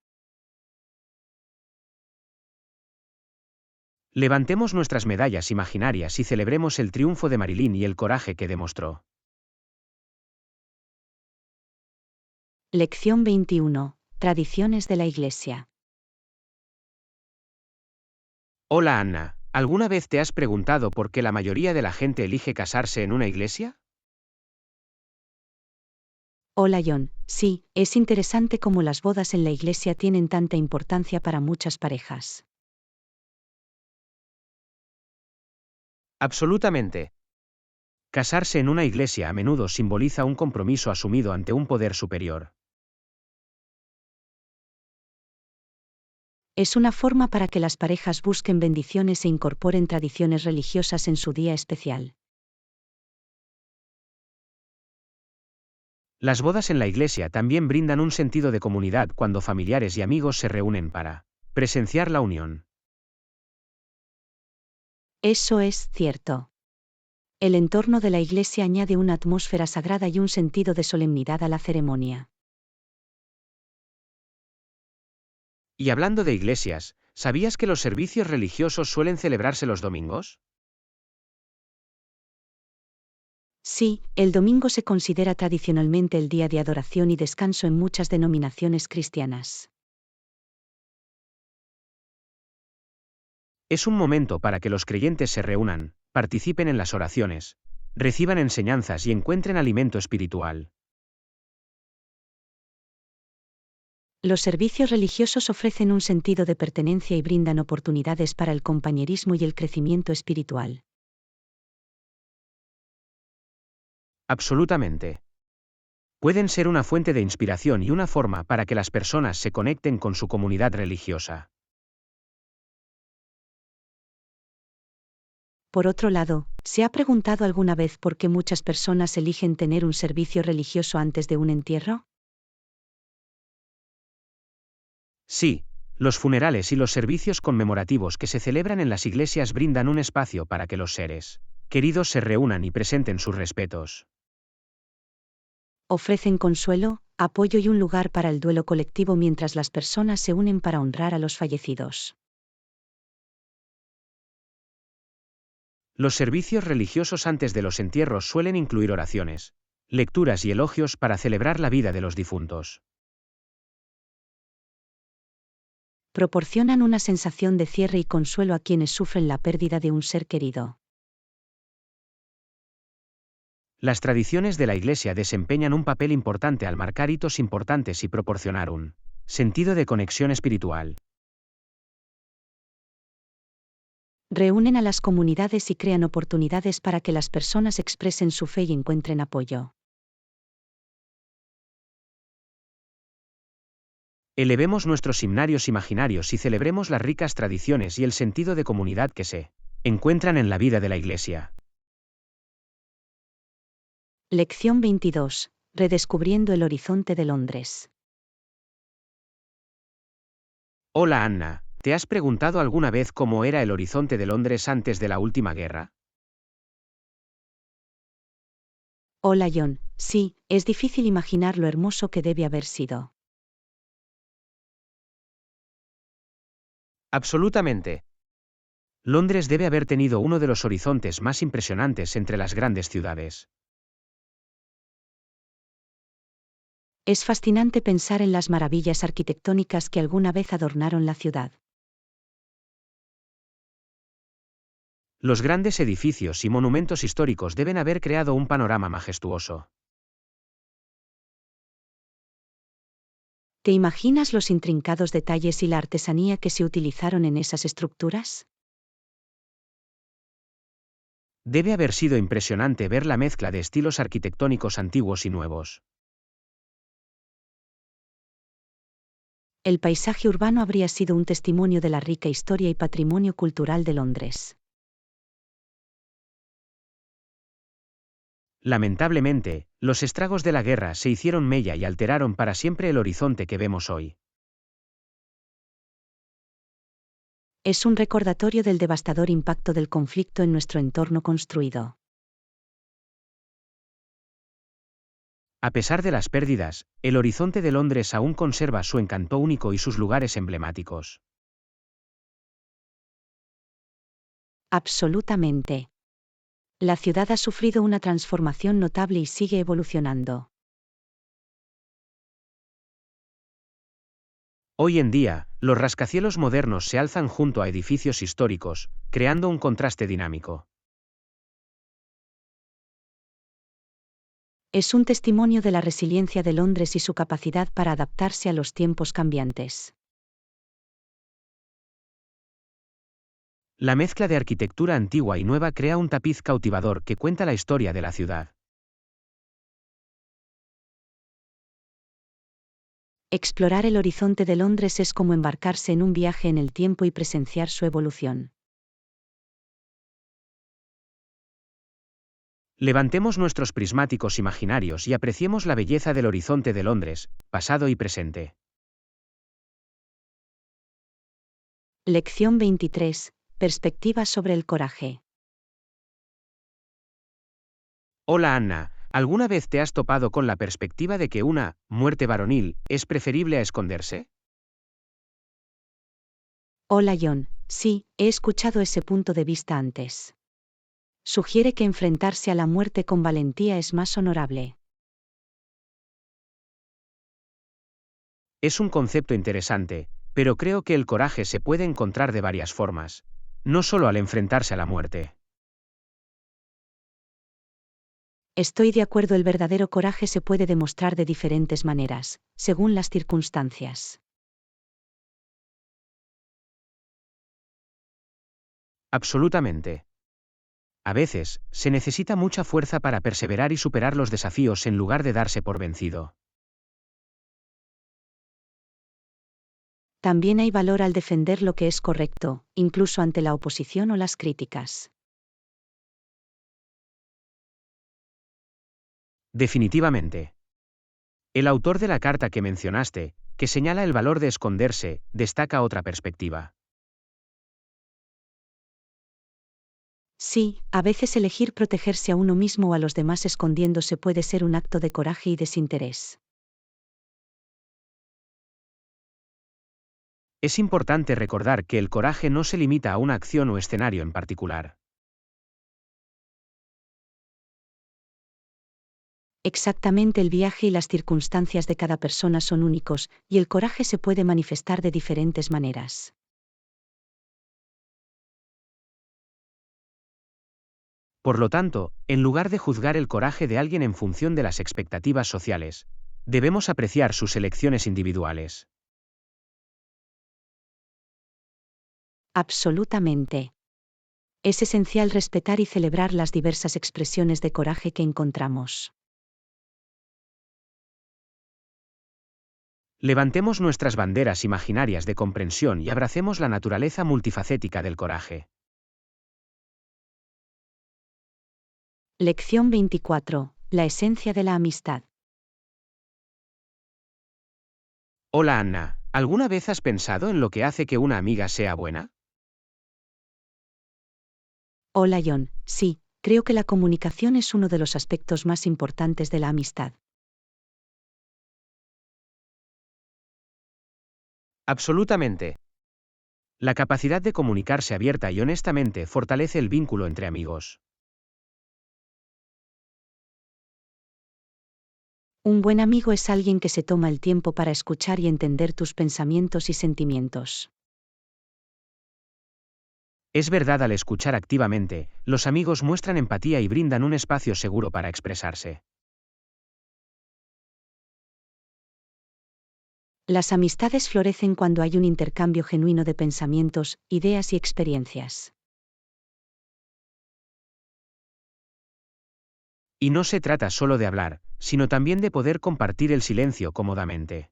Levantemos nuestras medallas imaginarias y celebremos el triunfo de Marilyn y el coraje que demostró. Lección 21. Tradiciones de la Iglesia. Hola Anna, ¿alguna vez te has preguntado por qué la mayoría de la gente elige casarse en una iglesia? Hola John, sí, es interesante cómo las bodas en la Iglesia tienen tanta importancia para muchas parejas. Absolutamente. Casarse en una iglesia a menudo simboliza un compromiso asumido ante un poder superior. Es una forma para que las parejas busquen bendiciones e incorporen tradiciones religiosas en su día especial. Las bodas en la iglesia también brindan un sentido de comunidad cuando familiares y amigos se reúnen para presenciar la unión. Eso es cierto. El entorno de la iglesia añade una atmósfera sagrada y un sentido de solemnidad a la ceremonia. Y hablando de iglesias, ¿sabías que los servicios religiosos suelen celebrarse los domingos? Sí, el domingo se considera tradicionalmente el día de adoración y descanso en muchas denominaciones cristianas. Es un momento para que los creyentes se reúnan, participen en las oraciones, reciban enseñanzas y encuentren alimento espiritual. Los servicios religiosos ofrecen un sentido de pertenencia y brindan oportunidades para el compañerismo y el crecimiento espiritual. Absolutamente. Pueden ser una fuente de inspiración y una forma para que las personas se conecten con su comunidad religiosa. Por otro lado, ¿se ha preguntado alguna vez por qué muchas personas eligen tener un servicio religioso antes de un entierro? Sí, los funerales y los servicios conmemorativos que se celebran en las iglesias brindan un espacio para que los seres queridos se reúnan y presenten sus respetos. Ofrecen consuelo, apoyo y un lugar para el duelo colectivo mientras las personas se unen para honrar a los fallecidos. Los servicios religiosos antes de los entierros suelen incluir oraciones, lecturas y elogios para celebrar la vida de los difuntos. Proporcionan una sensación de cierre y consuelo a quienes sufren la pérdida de un ser querido. Las tradiciones de la Iglesia desempeñan un papel importante al marcar hitos importantes y proporcionar un sentido de conexión espiritual. Reúnen a las comunidades y crean oportunidades para que las personas expresen su fe y encuentren apoyo. Elevemos nuestros himnarios imaginarios y celebremos las ricas tradiciones y el sentido de comunidad que se encuentran en la vida de la Iglesia. Lección 22. Redescubriendo el horizonte de Londres. Hola Anna, ¿te has preguntado alguna vez cómo era el horizonte de Londres antes de la última guerra? Hola John, sí, es difícil imaginar lo hermoso que debe haber sido. Absolutamente. Londres debe haber tenido uno de los horizontes más impresionantes entre las grandes ciudades. Es fascinante pensar en las maravillas arquitectónicas que alguna vez adornaron la ciudad. Los grandes edificios y monumentos históricos deben haber creado un panorama majestuoso. ¿Te imaginas los intrincados detalles y la artesanía que se utilizaron en esas estructuras? Debe haber sido impresionante ver la mezcla de estilos arquitectónicos antiguos y nuevos. El paisaje urbano habría sido un testimonio de la rica historia y patrimonio cultural de Londres. Lamentablemente, los estragos de la guerra se hicieron mella y alteraron para siempre el horizonte que vemos hoy. Es un recordatorio del devastador impacto del conflicto en nuestro entorno construido. A pesar de las pérdidas, el horizonte de Londres aún conserva su encanto único y sus lugares emblemáticos. Absolutamente. La ciudad ha sufrido una transformación notable y sigue evolucionando. Hoy en día, los rascacielos modernos se alzan junto a edificios históricos, creando un contraste dinámico. Es un testimonio de la resiliencia de Londres y su capacidad para adaptarse a los tiempos cambiantes. La mezcla de arquitectura antigua y nueva crea un tapiz cautivador que cuenta la historia de la ciudad. Explorar el horizonte de Londres es como embarcarse en un viaje en el tiempo y presenciar su evolución. Levantemos nuestros prismáticos imaginarios y apreciemos la belleza del horizonte de Londres, pasado y presente. Lección 23. Perspectiva sobre el coraje. Hola Anna, ¿alguna vez te has topado con la perspectiva de que una muerte varonil es preferible a esconderse? Hola John, sí, he escuchado ese punto de vista antes. Sugiere que enfrentarse a la muerte con valentía es más honorable. Es un concepto interesante, pero creo que el coraje se puede encontrar de varias formas, no solo al enfrentarse a la muerte. Estoy de acuerdo, el verdadero coraje se puede demostrar de diferentes maneras, según las circunstancias. Absolutamente. A veces, se necesita mucha fuerza para perseverar y superar los desafíos en lugar de darse por vencido. También hay valor al defender lo que es correcto, incluso ante la oposición o las críticas. Definitivamente. El autor de la carta que mencionaste, que señala el valor de esconderse, destaca otra perspectiva. Sí, a veces elegir protegerse a uno mismo o a los demás escondiéndose puede ser un acto de coraje y desinterés. Es importante recordar que el coraje no se limita a una acción o escenario en particular. Exactamente, el viaje y las circunstancias de cada persona son únicos, y el coraje se puede manifestar de diferentes maneras. Por lo tanto, en lugar de juzgar el coraje de alguien en función de las expectativas sociales, debemos apreciar sus elecciones individuales. Absolutamente. Es esencial respetar y celebrar las diversas expresiones de coraje que encontramos. Levantemos nuestras banderas imaginarias de comprensión y abracemos la naturaleza multifacética del coraje. Lección 24. La esencia de la amistad. Hola Anna, ¿alguna vez has pensado en lo que hace que una amiga sea buena? Hola John, sí, creo que la comunicación es uno de los aspectos más importantes de la amistad. Absolutamente. La capacidad de comunicarse abierta y honestamente fortalece el vínculo entre amigos. Un buen amigo es alguien que se toma el tiempo para escuchar y entender tus pensamientos y sentimientos. Es verdad, al escuchar activamente, los amigos muestran empatía y brindan un espacio seguro para expresarse. Las amistades florecen cuando hay un intercambio genuino de pensamientos, ideas y experiencias. Y no se trata solo de hablar, sino también de poder compartir el silencio cómodamente.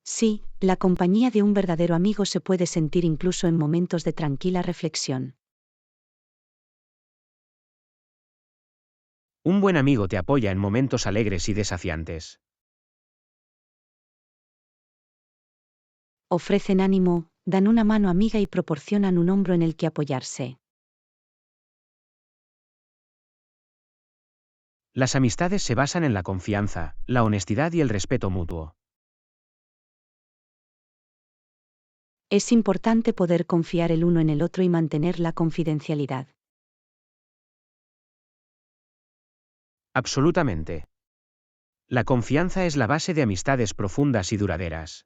Sí, la compañía de un verdadero amigo se puede sentir incluso en momentos de tranquila reflexión. Un buen amigo te apoya en momentos alegres y desafiantes. Ofrecen ánimo, dan una mano amiga y proporcionan un hombro en el que apoyarse. Las amistades se basan en la confianza, la honestidad y el respeto mutuo. Es importante poder confiar el uno en el otro y mantener la confidencialidad. Absolutamente. La confianza es la base de amistades profundas y duraderas.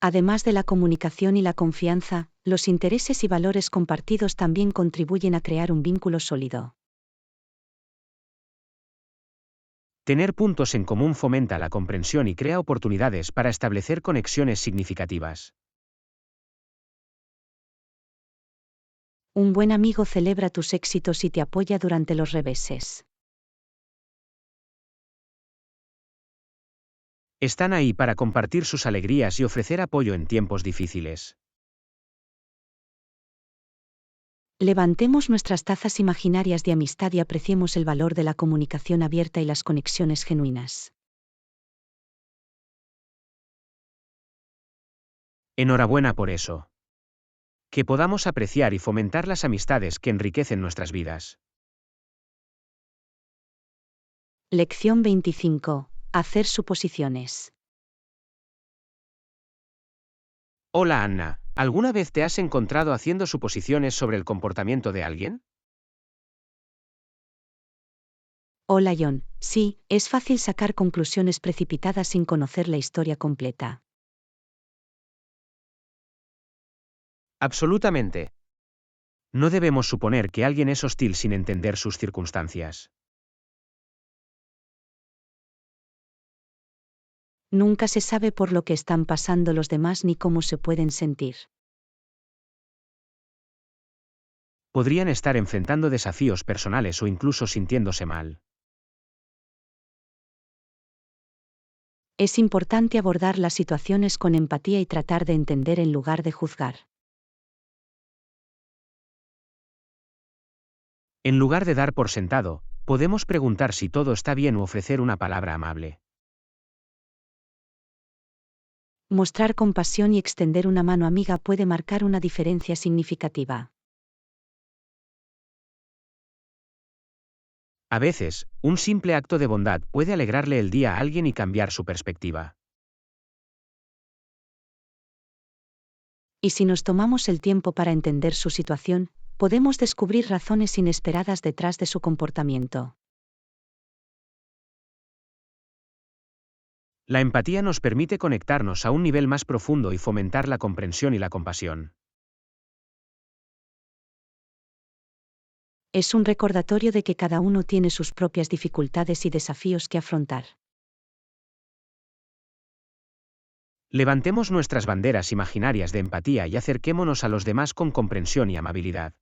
Además de la comunicación y la confianza, los intereses y valores compartidos también contribuyen a crear un vínculo sólido. Tener puntos en común fomenta la comprensión y crea oportunidades para establecer conexiones significativas. Un buen amigo celebra tus éxitos y te apoya durante los reveses. Están ahí para compartir sus alegrías y ofrecer apoyo en tiempos difíciles. Levantemos nuestras tazas imaginarias de amistad y apreciemos el valor de la comunicación abierta y las conexiones genuinas. Enhorabuena por eso. Que podamos apreciar y fomentar las amistades que enriquecen nuestras vidas. Lección 25. Hacer suposiciones. Hola Anna, ¿alguna vez te has encontrado haciendo suposiciones sobre el comportamiento de alguien? Hola John, sí, es fácil sacar conclusiones precipitadas sin conocer la historia completa. Absolutamente. No debemos suponer que alguien es hostil sin entender sus circunstancias. Nunca se sabe por lo que están pasando los demás ni cómo se pueden sentir. Podrían estar enfrentando desafíos personales o incluso sintiéndose mal. Es importante abordar las situaciones con empatía y tratar de entender en lugar de juzgar. En lugar de dar por sentado, podemos preguntar si todo está bien o ofrecer una palabra amable. Mostrar compasión y extender una mano amiga puede marcar una diferencia significativa. A veces, un simple acto de bondad puede alegrarle el día a alguien y cambiar su perspectiva. Y si nos tomamos el tiempo para entender su situación, podemos descubrir razones inesperadas detrás de su comportamiento. La empatía nos permite conectarnos a un nivel más profundo y fomentar la comprensión y la compasión. Es un recordatorio de que cada uno tiene sus propias dificultades y desafíos que afrontar. Levantemos nuestras banderas imaginarias de empatía y acerquémonos a los demás con comprensión y amabilidad.